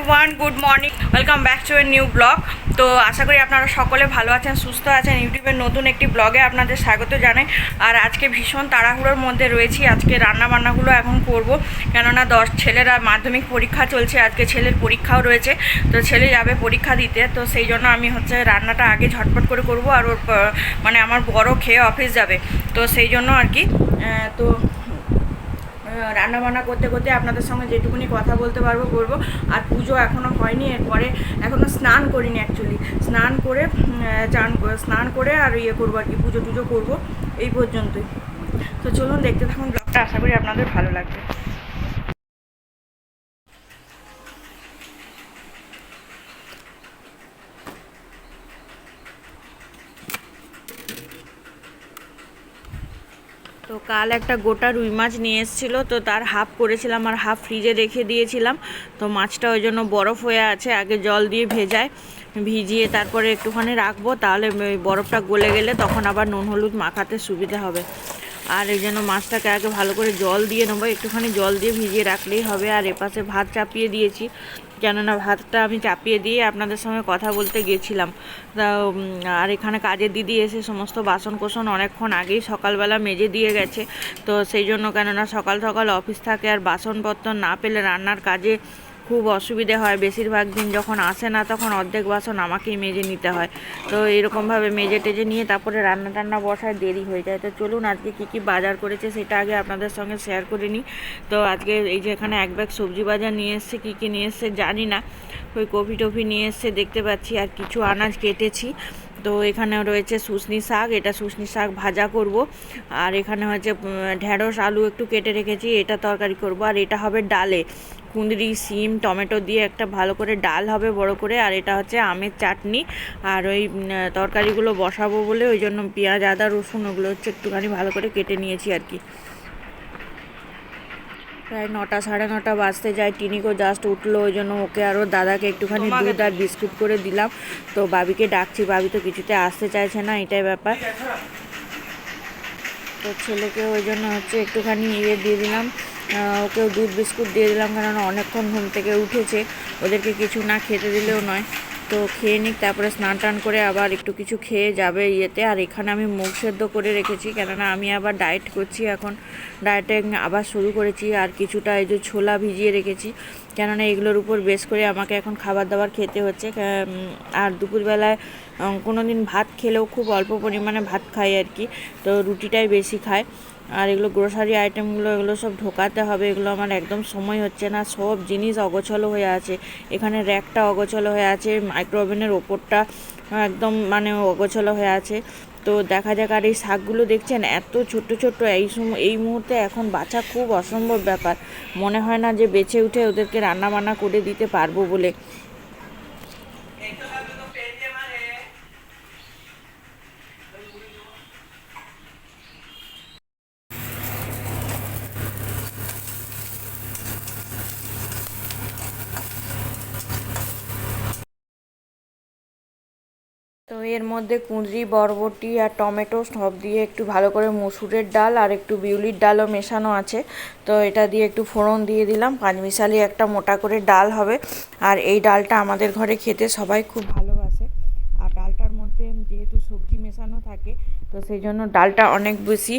Everyone, good morning, welcome back to a new blog. তো আশা করি আপনারা সকলে ভালো আছেন, সুস্থ আছেন। ইউটিউবের নতুন একটি ব্লগে আপনাদের স্বাগত জানাই। আর আজকে ভীষণ তাড়াহুড়োর মধ্যে রয়েছি। আজকে রান্নাবান্নাগুলো এখন করব, কেননা ছেলেরা মাধ্যমিক পরীক্ষা চলছে, আজকে ছেলের পরীক্ষাও রয়েছে। তো ছেলে যাবে পরীক্ষা দিতে, তো সেই জন্য আমি রান্নাটা আগে ঝটপট করে করব। আর ওর আমার বড় খেয়ে অফিস যাবে, তো সেই জন্য আর কি। তো রান্নাবান্না করতে করতে আপনাদের সঙ্গে যেটুকুনি কথা বলতে পারবো বলবো। আর পুজো এখনও হয়নি, এরপরে এখনও স্নান করিনি অ্যাকচুয়ালি। স্নান করে আর করবো আর কি, পুজো টুজো করবো, এই পর্যন্তই। তো চলুন দেখতে থাকুন ব্লগটা, আশা করি আপনাদের ভালো লাগবে। তো কাল একটা গোটা রুই মাছ নিয়ে এসেছিলো, তো তার হাফ করেছিলাম আর হাফ ফ্রিজে রেখে দিয়েছিলাম। তো মাছটা ওই জন্য বরফ হয়ে আছে, আগে জল দিয়ে ভিজিয়ে তারপরে একটুখানি রাখবো, তাহলে বরফটা গলে গেলে তখন আবার নুন হলুদ মাখাতে সুবিধা হবে। আর এই জন্য মাছটাকে আগে ভালো করে জল দিয়ে নেবো, একটুখানি জল দিয়ে ভিজিয়ে রাখলেই হবে। আর এপাশে ভাত চাপিয়ে দিয়েছি, কেননা ভাতটা আমি চাপিয়ে দিয়ে আপনাদের সঙ্গে কথা বলতে গেছিলাম। আর এখানে কাজের দিদি এসে সমস্ত বাসন কোসন অনেকক্ষণ আগেই সকালবেলা মেজে দিয়ে গেছে। তো সেই জন্য, কেননা সকাল সকাল অফিস থাকে আর বাসনপত্র না পেলে রান্নার কাজে খুব অসুবিধে হয়। বেশিরভাগ দিন যখন আসে না, তখন অর্ধেক বাসন আমাকেই মেজে নিতে হয়। তো এরকমভাবে মেজে টেজে নিয়ে তারপরে রান্না টান্না বসায় দেরি হয়ে যায়। তো চলুন আজকে কী কী বাজার করেছে সেটা আগে আপনাদের সঙ্গে শেয়ার করে নিই। তো আজকে এই যে এখানে এক ব্যাগ সবজি বাজার নিয়ে এসছে, কী কী নিয়ে এসছে জানি না, ওই কফি টফি নিয়ে এসছে দেখতে পাচ্ছি। আর কিছু আনাজ কেটেছি। তো এখানে রয়েছে শুশনি শাক, এটা শুশনি শাক ভাজা করব। আর এখানে হচ্ছে ঢেঁড়স আলু একটু কেটে রেখেছি, এটা তরকারি করব। আর এটা হবে ডালে, কুঁদরি সিম টমেটো দিয়ে একটা ভালো করে ডাল হবে বড় করে। আর এটা হচ্ছে আমের চাটনি। আর ওই তরকারিগুলো বসাবো বলে ওই জন্য পেঁয়াজ আদা রসুন ওগুলো হচ্ছে একটুখানি ভালো করে কেটে নিয়েছি আর কি। প্রায় 9টা সাড়ে 9টা বাজতে যায়, টিনিকো জাস্ট উঠলো, ওই জন্য ওকে আরও দাদাকে একটুখানি দুধ আর বিস্কুট করে দিলাম। তো বাবিকে ডাকছি, বাবি তো কিছুতে আসতে চাইছে না, এটাই ব্যাপার। তো ছেলেকে ওই জন্য হচ্ছে একটুখানি দিয়ে দিলাম, ওকেও দুধ বিস্কুট দিয়ে দিলাম, কারণ অনেকক্ষণ ঘুম থেকে উঠেছে, ওদেরকে কিছু না খেতে দিলেও নয়। তো খেয়ে নিক, তারপরে স্নান টান করে আবার একটু কিছু খেয়ে যাবে ইয়েতে। আর এখানে আমি মুগ সেদ্ধ করে রেখেছি, কেননা আমি আবার ডায়েট করছি, এখন ডায়েটে আবার শুরু করেছি। আর কিছুটা এই যে ছোলা ভিজিয়ে রেখেছি, কেননা এগুলোর উপর বেশ করে আমাকে এখন খাবার দাবার খেতে হচ্ছে। আর দুপুরবেলায় কোনো দিন ভাত খেলেও খুব অল্প পরিমাণে ভাত খাই আর কি, তো রুটিটাই বেশি খায়। আর এগুলো গ্রোসারি আইটেমগুলো এগুলো সব ঢোকাতে হবে, এগুলো আমার একদম সময় হচ্ছে না, সব জিনিস অগোছলো হয়ে আছে। এখানে র্যাকটা অগোছলো হয়ে আছে, মাইক্রো ওভেনের ওপরটা একদম অগোছলো হয়ে আছে। তো দেখা যাক। আর এই শাকগুলো দেখছেন এত ছোট ছোট, এই মুহূর্তে এখন বাছা খুব অসম্ভব ব্যাপার, মনে হয় না যে বেছে উঠে ওদেরকে রান্না বান্না করে দিতে পারবো বলে। তো এর মধ্যে কুঁদরি বরবটি আর টমেটো সব দিয়ে একটু ভালো করে মসুরের ডাল আর একটু বিউলির ডালও মেশানো আছে। তো এটা দিয়ে একটু ফোড়ন দিয়ে দিলাম, পাঁচমিশালি একটা মোটা করে ডাল হবে। আর এই ডালটা আমাদের ঘরে খেতে সবাই খুব ভালোবাসে। আর ডালটার মধ্যে যেহেতু সবজি মেশানো থাকে, তো সেই জন্য ডালটা অনেক বেশি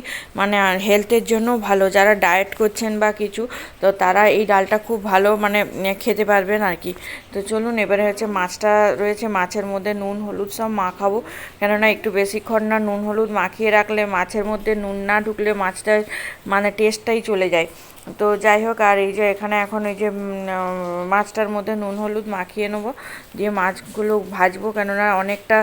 হেলথের জন্য ভালো। যারা ডায়েট করছেন বা কিছু, তো তারা এই ডালটা খুব ভালো খেতে পারবেন আর কি। তো চলুন এবারে হচ্ছে মাছটা রয়েছে, মাছের মধ্যে নুন হলুদ সব মাখাবো, কেননা একটু বেশিক্ষণ না নুন হলুদ মাখিয়ে রাখলে মাছের মধ্যে নুন না ঢুকলে মাছটা টেস্টটাই চলে যায়। তো যাই হোক, আর এই যে এখানে এখন এই যে মাছটার মধ্যে নুন হলুদ মাখিয়ে নেবো, দিয়ে মাছগুলো ভাজবো, কেননা অনেকটা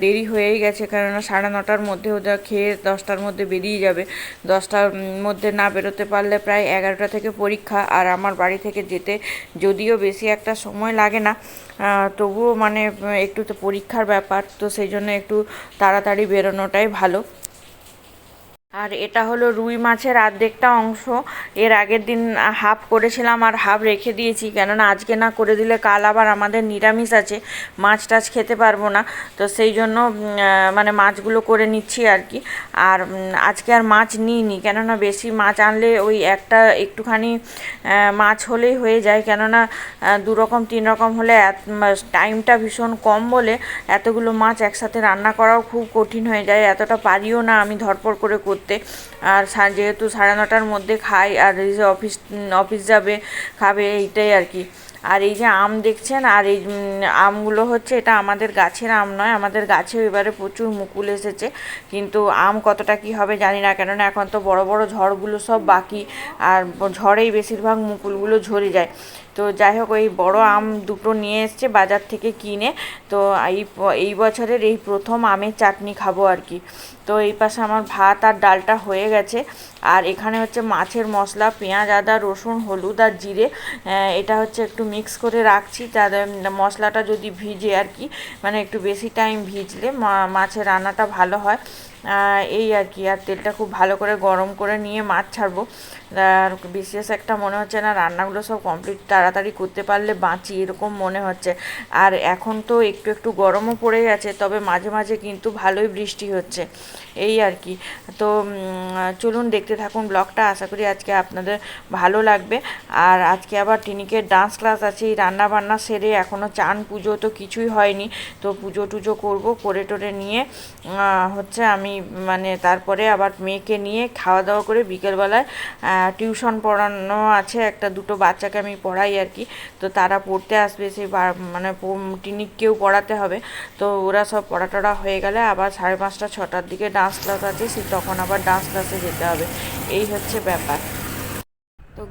দেরি হয়েই গেছে, কেননা 9:30টার মধ্যে ওদের খেয়ে 10টার মধ্যে বেরিয়ে যাবে। 10টার মধ্যে না বেরোতে পারলে প্রায় 11টা থেকে পরীক্ষা। আর আমার বাড়ি থেকে যেতে যদিও বেশি একটা সময় লাগে না, তবুও একটু তো পরীক্ষার ব্যাপার, তো সেই জন্য একটু তাড়াতাড়ি বেরোনোটাই ভালো। আর এটা হলো রুই মাছের অর্ধেকটা অংশ। এর আগের দিন হাফ করেছিলাম আর হাফ রেখে দিয়েছি, কেননা আজকে না করে দিলে কাল আবার আমাদের নিরামিষ আছে, মাছ টাছ খেতে পারবো না। তো সেই জন্য মানে মাছগুলো করে নিচ্ছি আর কি। আর আজকে আর মাছ নিইনি, কেননা বেশি মাছ আনলে ওই একটা একটুখানি মাছ হলেই হয়ে যায়, কেননা 2 রকম 3 রকম হলে টাইমটা ভীষণ কম বলে এতগুলো মাছ একসাথে রান্না করাও খুব কঠিন হয়ে যায়, এতটা পারিও না আমি ধরপড় করে করতে। আর যেহেতু 9:30টার মধ্যে খাই, আর এই যে অফিস যাবে খাবে, এইটাই আর কি। আর এই যে আম দেখছেন, আর এই আমগুলো হচ্ছে, এটা আমাদের গাছের আম নয়, আমাদের গাছেও এবারে প্রচুর মুকুল এসেছে, কিন্তু আম কতটা কি হবে জানি না, কেননা এখন তো বড় বড় ঝড়গুলো সব বাকি, আর ঝড়েই বেশিরভাগ মুকুলগুলো ঝরে যায়। তো যাই হোক, ওই বড় আম দুটো নিয়ে এসছে বাজার থেকে কিনে। তো এই বছরের এই প্রথম আমের চাটনি খাবো আর কি। তো এই পাশে আমার ভাত আর ডালটা হয়ে গেছে। আর এখানে হচ্ছে মাছের মশলা, পেঁয়াজ, আদা, রসুন, হলুদ আর জিরে, এটা হচ্ছে একটু মিক্স করে রাখছি, তাদের মশলাটা যদি ভিজে আর কি, মানে একটু বেশি টাইম ভিজলে মাছের রান্নাটা ভালো হয়। এই আর কি। আর তেলটা খুব ভালো করে গরম করে নিয়ে মাছ ছাড়বো। আর বিশেষ একটা মনে হচ্ছে না, রান্নাগুলো সব কমপ্লিট তাড়াতাড়ি করতে পারলে বাঁচি, এরকম মনে হচ্ছে। আর এখন তো একটু একটু গরমও পড়ে গেছে, তবে মাঝে মাঝে কিন্তু ভালোই বৃষ্টি হচ্ছে, এই আর কি। তো চলুন দেখতে থাকুন ব্লগটা, আশা করি আজকে আপনাদের ভালো লাগবে। আর আজকে আবার টিনিকের ডান্স ক্লাস আছে, এই রান্না বান্না সেরে এখনও চান পুজো তো কিছুই হয়নি, তো পুজো টুজো করবো, করে টোরে নিয়ে হচ্ছে আমি মানে তারপরে আবার মেয়েকে নিয়ে খাওয়া দাওয়া করে বিকেলবেলায় টিউশন পড়ানো আছে, একটা দুটো বাচ্চাকে আমি পড়াই আর কি। তো তারা পড়তে আসবে, সেই মানে টিনিককেও পড়াতে হবে। তো ওরা সব পড়া টড়া হয়ে গেলে আবার 5:30 6টার দিকে ডান্স ক্লাস আছে, তখন আবার ডান্স ক্লাসে যেতে হবে, এই হচ্ছে ব্যাপার। তো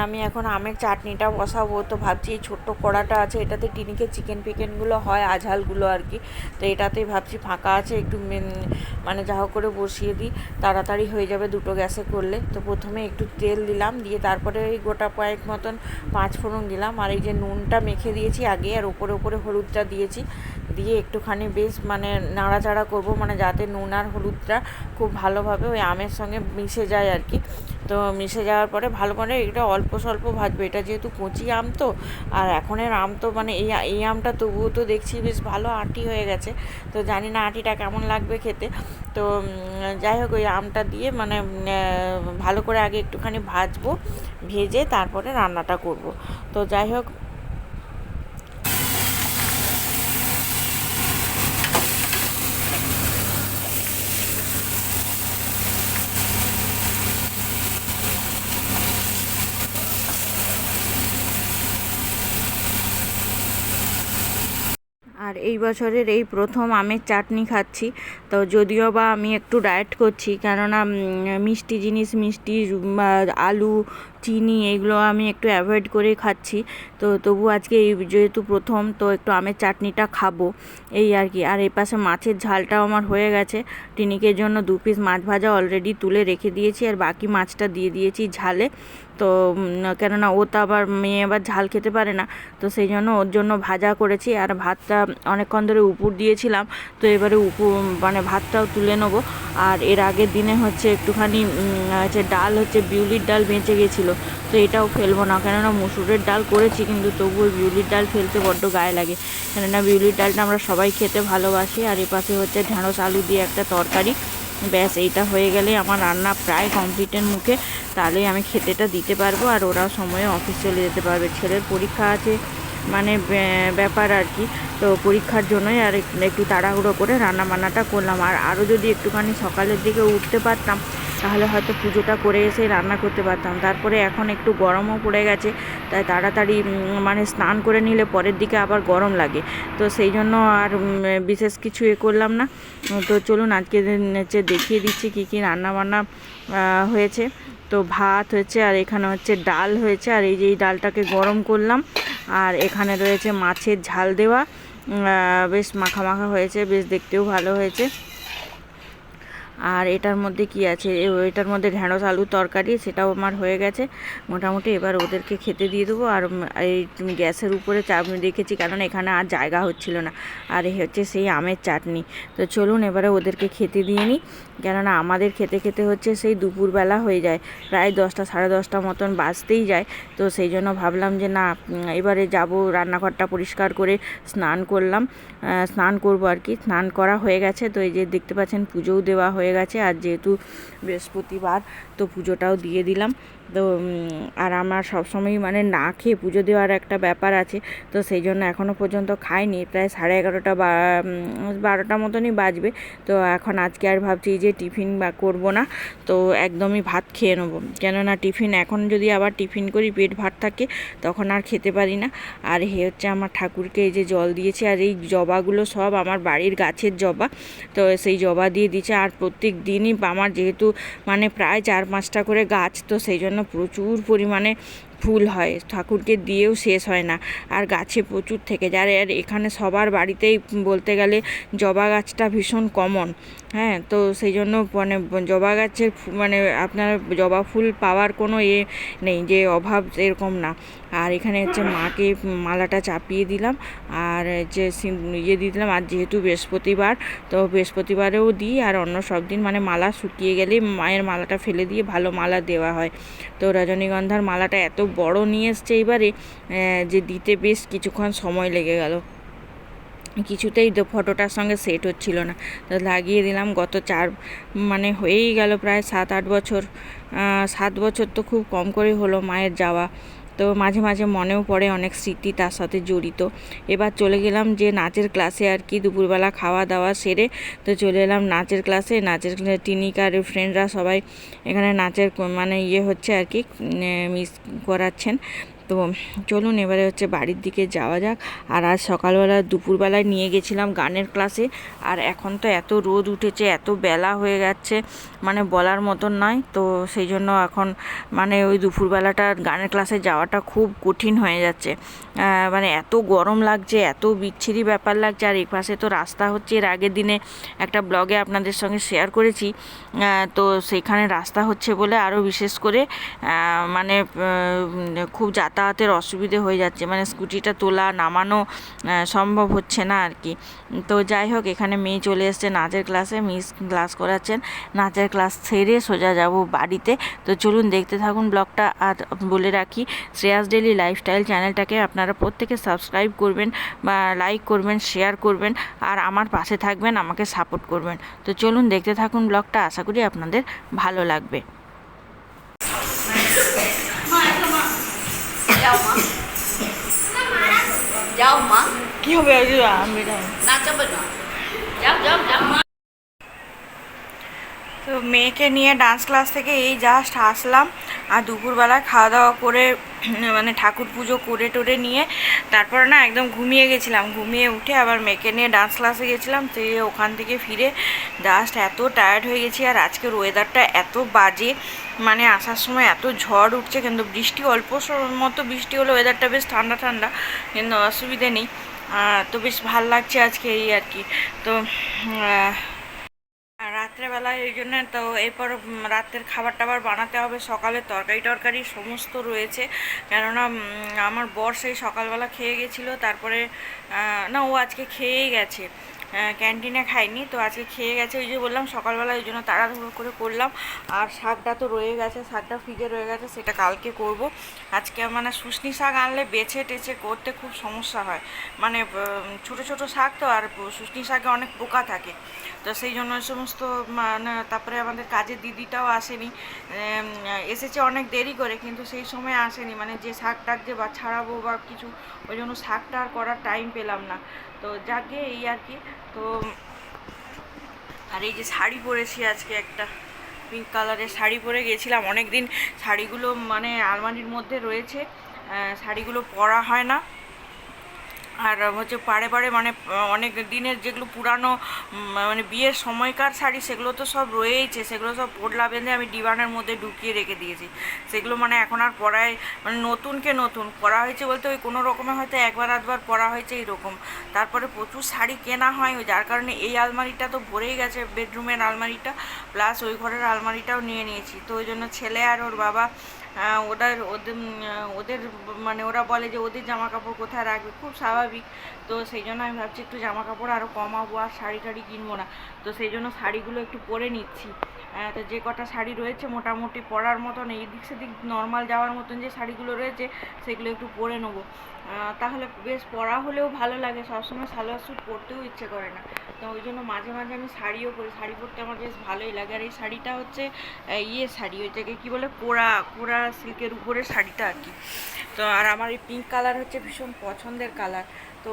আমি এখন আমের চাটনিটা বসাবো। তো ভাবছি এই ছোট্ট কড়াটা আছে, এটাতে টিনিকে চিকেন ফিকেনগুলো হয়, আঝালগুলো আর কি। তো এটাতেই ভাবছি ফাঁকা আছে, একটু মানে যা হোক করে বসিয়ে দিই, তাড়াতাড়ি হয়ে যাবে দুটো গ্যাসে করলে। তো প্রথমে একটু তেল দিলাম, দিয়ে তারপরে ওই গোটা কয়েক মতন 5 ফোড়ন দিলাম। আর এই যে নুনটা মেখে দিয়েছি আগে, আর ওপরে ওপরে হলুদটা দিয়েছি, দিয়ে একটুখানি বেশ মানে নাড়াচাড়া করবো, মানে যাতে নুন আর হলুদটা খুব ভালোভাবে ওই আমের সঙ্গে মিশে যায় আর কি। তো মিশে যাওয়ার পরে ভালো করে এটা অল্প স্বল্প ভাজবে, এটা যেহেতু কচি আম তো, আর এখনের আম তো মানে এই আমটা তবুও তো দেখছি বেশ ভালো আঁটি হয়ে গেছে। তো জানি না আঁটিটা কেমন লাগবে খেতে। তো যাই হোক, ওই আমটা দিয়ে মানে ভালো করে আগে একটুখানি ভাজবো, ভেজে তারপরে রান্নাটা করব। তো যাই হোক, আর এই বছরের এই প্রথম আমের চাটনি খাচ্ছি। তো যদিও বা আমি একটু ডায়েট করছি, কেননা মিষ্টি জিনিস, মিষ্টি আলু, চিনি, এগুলো আমি একটু অ্যাভয়েড করে খাচ্ছি। তো তবু আজকে এই যেহেতু প্রথম, তো একটু আমের চাটনিটা খাবো, এই আর কি। আর এই পাশে মাছের ঝালটাও আমার হয়ে গেছে, টিনিকের জন্য 2 পিস মাছ ভাজা অলরেডি তুলে রেখে দিয়েছি, আর বাকি মাছটা দিয়ে দিয়েছি ঝালে। তো কেননা ও তো আবার মেয়ে আবার ঝাল খেতে পারে না, তো সেই জন্য ওর জন্য ভাজা করেছি। আর ভাতটা অনেকক্ষণ ধরে উপর দিয়েছিলাম, তো এবারে মানে ভাতটাও তুলে নেবো। আর এর আগের দিনে হচ্ছে একটুখানি হচ্ছে ডাল, হচ্ছে বিউলির ডাল বেঁচে গেছিলো, তো এটাও ফেলবো না, কেননা মুসুরের ডাল করেছি, কিন্তু তবুও বিউলির ডাল ফেলতে বড্ড গায়ে লাগে, কেননা বিউলির ডালটা আমরা সবাই খেতে ভালোবাসি। আর এপাশে হচ্ছে ঢ্যাঁড়স আলু দিয়ে একটা তরকারি, ব্যাস এইটা হয়ে গেলে আমার রান্না প্রায় কমপ্লিটের মুখে, তাহলেই আমি খেতেটা দিতে পারবো, আর ওরা সময়ে অফিস চলে যেতে পারবে। ছেলের পরীক্ষা আছে, মানে ব্যাপার আর কি। তো পরীক্ষার জন্যই আর একটু তাড়াহুড়ো করে রান্না বান্নাটা করলাম। আর আরও যদি একটুখানি সকালের দিকে উঠতে পারতাম, তাহলে হয়তো পুজোটা করে এসে রান্না করতে পারতাম। তারপরে এখন একটু গরমও পড়ে গেছে, তাই তাড়াতাড়ি মানে স্নান করে নিলে পরের দিকে আবার গরম লাগে, তো সেই জন্য আর বিশেষ কিছু করলাম না। তো চলুন আজকে হচ্ছে দেখিয়ে দিচ্ছি কী কী রান্নাবান্না হয়েছে। তো ভাত হয়েছে, আর এখানে হচ্ছে ডাল হয়েছে, আর এই যে এই ডালটাকে গরম করলাম। আর এখানে রয়েছে মাছের ঝাল দেওয়া, বেশ মাখা মাখা হয়েছে, বেশ দেখতেও ভালো হয়েছে। আর এটার মধ্যে কি আছে, এটার মধ্যে ঢ্যাঁড়স আলুর তরকারি, সেটাও আমার হয়ে গেছে মোটামুটি। এবার ওদেরকে খেতে দিয়ে দেবো। আর এই গ্যাসের উপরে চাপ রেখেছি, কারণ এখানে আর জায়গা হচ্ছিল না। আর এই হচ্ছে সেই আমের চাটনি। তো চলুন এবারে ওদেরকে খেতে দিয়ে নিই, কেননা আমাদের খেতে খেতে হচ্ছে সেই দুপুরবেলা হয়ে যায়, প্রায় 10টা সাড়ে 10টা মতন বাজতেই যায়। তো সেই জন্য ভাবলাম যে না, এবারে যাব, রান্নাঘরটা পরিষ্কার করে স্নান করলাম, স্নান করবো আর কি। স্নান করা হয়ে গেছে। তো এই যে দেখতে পাচ্ছেন পুজোও দেওয়া হয়ে গেছে। আর যেহেতু বৃহস্পতিবার, তো পুজোটাও দিয়ে দিলাম। তো আর আমার সবসময়ই মানে না খেয়ে পুজো দেওয়ার একটা ব্যাপার আছে। তো সেই জন্য এখনও পর্যন্ত খাইনি, প্রায় 11:30 বা 12টা মতনই বাজবে। তো এখন আজকে আর ভাবছি যে টিফিন বা করবো না, তো একদমই ভাত খেয়ে নেবো। কেননা টিফিন এখন যদি আবার টিফিন করি, পেট ভাত থাকে, তখন আর খেতে পারি না। আর এ হচ্ছে আমার ঠাকুরকে এই যে জল দিয়েছে। আর এই জবাগুলো সব আমার বাড়ির গাছের জবা, তো সেই জবা দিয়ে দিচ্ছে। আর প্রত্যেক দিনই আমার যেহেতু মানে প্রায় 4-5টা করে গাছ, তো সেই জন্য প্রচুর পরিমাণে ফুল হয়, ঠাকুরকে দিয়েও শেষ হয় না। আর গাছে প্রচুর থেকে যায়। আর এখানে সবার বাড়িতেই বলতে গেলে জবা গাছটা ভীষণ কমন। হ্যাঁ, তো সেই জন্য মানে জবা গাছের মানে আপনার জবা ফুল পাওয়ার কোনো নেই যে অভাব, এরকম না। আর এখানে হচ্ছে মাকে মালাটা চাপিয়ে দিলাম, আর যে ইয়ে দিয়ে দিলাম। আর যেহেতু বৃহস্পতিবার, তো বৃহস্পতিবারেও দিই, আর অন্য সব দিন মানে মালা শুকিয়ে গেলে মায়ের মালাটা ফেলে দিয়ে ভালো মালা দেওয়া হয়। তো রজনীগন্ধার মালাটা এত বড় নিয়ে এসছে এইবারে, যে দিতে বেশ কিছুক্ষণ সময় লেগে গেল, কিছুতেই ফটোটার সঙ্গে সেট হচ্ছিল না। তো লাগিয়ে দিলাম। গত মানে হয়েই গেল প্রায় 7-8 বছর। 7 বছর তো খুব কম করে হলো মায়ের যাওয়া। তো মাঝে মাঝে মনেও পড়ে, অনেক স্মৃতি তার সাথে জড়িত। এবার চলে গেলাম যে নাচের ক্লাসে আর কি, দুপুরবেলা খাওয়া দাওয়া সেরে তো চলে এলাম নাচের ক্লাসে। নাচের টিনিকার ফ্রেন্ডরা সবাই এখানে নাচের মানে ইয়ে হচ্ছে আর কি, মিস করাচ্ছেন। তো চলুন এবারে হচ্ছে বাড়ির দিকে যাওয়া যাক। আর আজ সকালবেলা দুপুরবেলায় নিয়ে গেছিলাম গানের ক্লাসে। আর এখন তো এত রোদ উঠেছে, এত বেলা হয়ে যাচ্ছে, মানে বলার মতন নয়। তো সেই জন্য এখন মানে ওই দুপুরবেলাটা গানের ক্লাসে যাওয়াটা খুব কঠিন হয়ে যাচ্ছে। মানে এত গরম লাগছে, এত বিচ্ছিরি ব্যাপার লাগছে। আর এই পাশে তো রাস্তা হচ্ছে, এর আগের দিনে একটা ব্লগে আপনাদের সঙ্গে শেয়ার করেছি। তো সেখানে রাস্তা হচ্ছে বলে আরও বিশেষ করে মানে খুব যাতায়াতের অসুবিধে হয়ে যাচ্ছে, মানে স্কুটিটা তোলা নামানো সম্ভব হচ্ছে না আর কি। তো যাই হোক, এখানে মেয়ে চলে এসছে নাচের ক্লাসে, মিস ক্লাস করাচ্ছেন। নাচের ক্লাস সেরে সোজা যাব বাড়িতে। তো চলুন দেখতে থাকুন ব্লগটা। আর বলে রাখি, শ্রেয়াস ডেইলি লাইফস্টাইল চ্যানেলটাকে আপনারা প্রত্যেকে সাবস্ক্রাইব করবেন, বা লাইক করবেন, শেয়ার করবেন, আর আমার পাশে থাকবেন, আমাকে সাপোর্ট করবেন। তো চলুন দেখতে থাকুন ব্লগটা, আশা করি আপনাদের ভালো লাগবে। যাও মা, কি হবে আমি নাচাবো না, যাও যাও যাও মা। তো মেয়েকে নিয়ে ডান্স ক্লাস থেকে এই জাস্ট আসলাম। আর দুপুরবেলা খাওয়া দাওয়া করে মানে ঠাকুর পুজো করে টোরে নিয়ে তারপরে না একদম ঘুমিয়ে গেছিলাম। ঘুমিয়ে উঠে আবার মেয়েকে নিয়ে ডান্স ক্লাসে গেছিলাম। তো ওখান থেকে ফিরে জাস্ট এত টায়ার্ড হয়ে গেছি। আর আজকের ওয়েদারটা এত বাজে, মানে আসার সময় এত ঝড় উঠছে, কিন্তু বৃষ্টি অল্প মতো বৃষ্টি হলো, ওয়েদারটা বেশ ঠান্ডা ঠান্ডা, কিন্তু অসুবিধে নেই। তো বেশ ভাল লাগছে আজকে এই আর কি। তো আর রাত্রেবেলায় এই জন্য তো এরপর রাতের খাবার টাবার বানাতে হবে। সকালে তরকারি টরকারি সমস্ত রয়েছে, কেননা আমার বর সেই সকালবেলা খেয়ে গেছিলো। তারপরে না, ও আজকে খেয়েই গেছে, ক্যান্টিনে খাইনি, তো আজকে খেয়ে গেছে। ওই যে বললাম সকালবেলা, ওই জন্য তাড়াহুড়ো করে করলাম। আর শাকটা তো রয়ে গেছে, শাকটা ফ্রিজে রয়ে গেছে, সেটা কালকে করব। আজকে মানে শুশনি শাক আনলে বেছে টেছে করতে খুব সমস্যা হয়, মানে ছোটো ছোটো শাক তো, আর শুশনি শাকে অনেক পোকা থাকে। তো সেই জন্য সমস্ত মানে, তারপরে আমাদের কাজের দিদিটাও আসেনি, এসেছে অনেক দেরি করে, কিন্তু সেই সময় আসেনি, মানে যে শাক টাক যে বা ছাড়াবো বা কিছু, ওই জন্য শাকটা আর করার টাইম পেলাম না। তো যাকে এই আর কি। তো আর এই যে শাড়ি পরেছি আজকে, একটা পিঙ্ক কালারের শাড়ি পরে গেছিলাম। অনেক দিন শাড়িগুলো মানে আলমারির মধ্যে রয়েছে, শাড়িগুলো পরা হয় না। আর হচ্ছে পাড়ে পাড়ে মানে অনেক দিনের যেগুলো পুরানো মানে বিয়ের সময়কার শাড়ি সেগুলো তো সব রয়েইছে, সেগুলো সব পোটলা বেঁধে আমি ডিবানের মধ্যে ঢুকিয়ে রেখে দিয়েছি। সেগুলো মানে এখন আর পরায় মানে নতুনকে নতুন পরা হয়েছে বলতে ওই কোনো রকমে হয়তো একবার আধবার পরা হয়েছে এইরকম। তারপরে প্রচুর শাড়ি কেনা হয়, যার কারণে এই আলমারিটা তো ভরেই গেছে, বেডরুমের আলমারিটা প্লাস ওই ঘরের আলমারিটাও নিয়ে নিয়েছি। তো ওই জন্য ছেলে আর ওর বাবা ওদের মানে ওরা বলে যে ওদের জামা কাপড় কোথায় রাখবে, খুব স্বাভাবিক। তো সেই জন্য আমি ভাবছি একটু জামা কাপড় আরও কমাবো, আর শাড়ি টাড়ি কিনবো না। তো সেই জন্য শাড়িগুলো একটু পরে নিচ্ছি। তো যে কটা শাড়ি রয়েছে মোটামুটি পরার মতন, এই দিক সেদিক নর্মাল যাওয়ার মতন যে শাড়িগুলো রয়েছে সেগুলো একটু পরে নেবো। তাহলে বেশ পরা হলেও ভালো লাগে, সবসময় সালোয়ার স্যুট পরতেও ইচ্ছে করে না। তো ওই জন্য মাঝে মাঝে আমি শাড়িও পরি, শাড়ি পরতে আমার বেশ ভালোই লাগে। আর এই শাড়িটা হচ্ছে শাড়ি, ওইটাকে কী বলে, কোরা কোরা সিল্কের উপরে শাড়িটা আর কি। তো আর আমার এই পিঙ্ক কালার হচ্ছে ভীষণ পছন্দের কালার। তো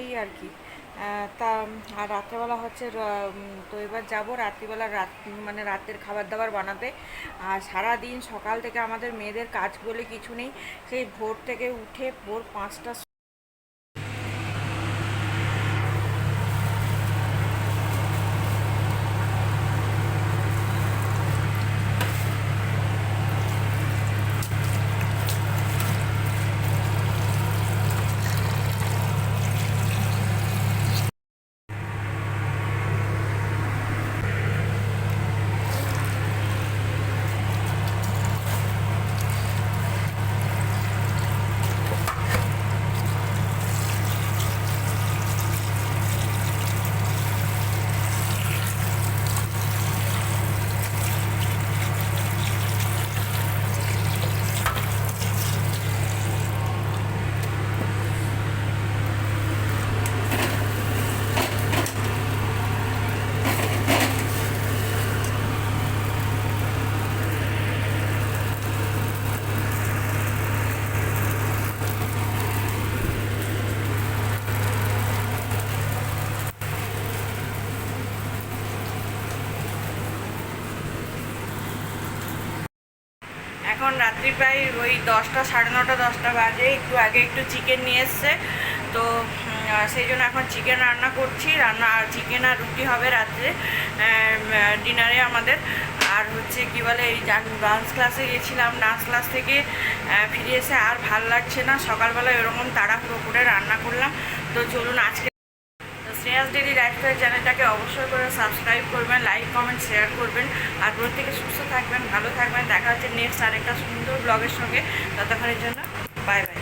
এই আর কি। তা আর রাত্রেবেলা হচ্ছে তো এবার যাবো রাত্রিবেলা, মানে রাতের খাবার দাবার বানাতে। আর সারা দিন সকাল থেকে আমাদের মেয়েদের কাজ বলে কিছু নেই, সেই ভোর থেকে উঠে ভোর 5টা। এখন রাত্রি প্রায় ওই 10টা, সাড়ে 9টা 10টা বাজে। একটু আগে একটু চিকেন নিয়ে এসছে, তো সেই জন্য এখন চিকেন রান্না করছি। আর চিকেন আর রুটি হবে রাত্রে ডিনারে আমাদের। আর হচ্ছে কি বলে, এই ডান্স ক্লাসে গেছিলাম, ডান্স ক্লাস থেকে ফিরে এসে আর ভাল লাগছে না, সকালবেলা এরকম তাড়াহুড়ো করে রান্না করলাম। তো চলুন আজকে শ্রেয়াস ডেইলি লাইফস্টাইল চ্যানেলটাকে অবশ্যই করে সাবস্ক্রাইব করবেন, লাইক কমেন্ট শেয়ার করবেন। আর প্রত্যেকে সুস্থ থাকবেন, ভালো থাকবেন। দেখা হচ্ছে নেক্সট আরেকটা সুন্দর ব্লগের সঙ্গে। ততক্ষণের জন্য বাই বাই।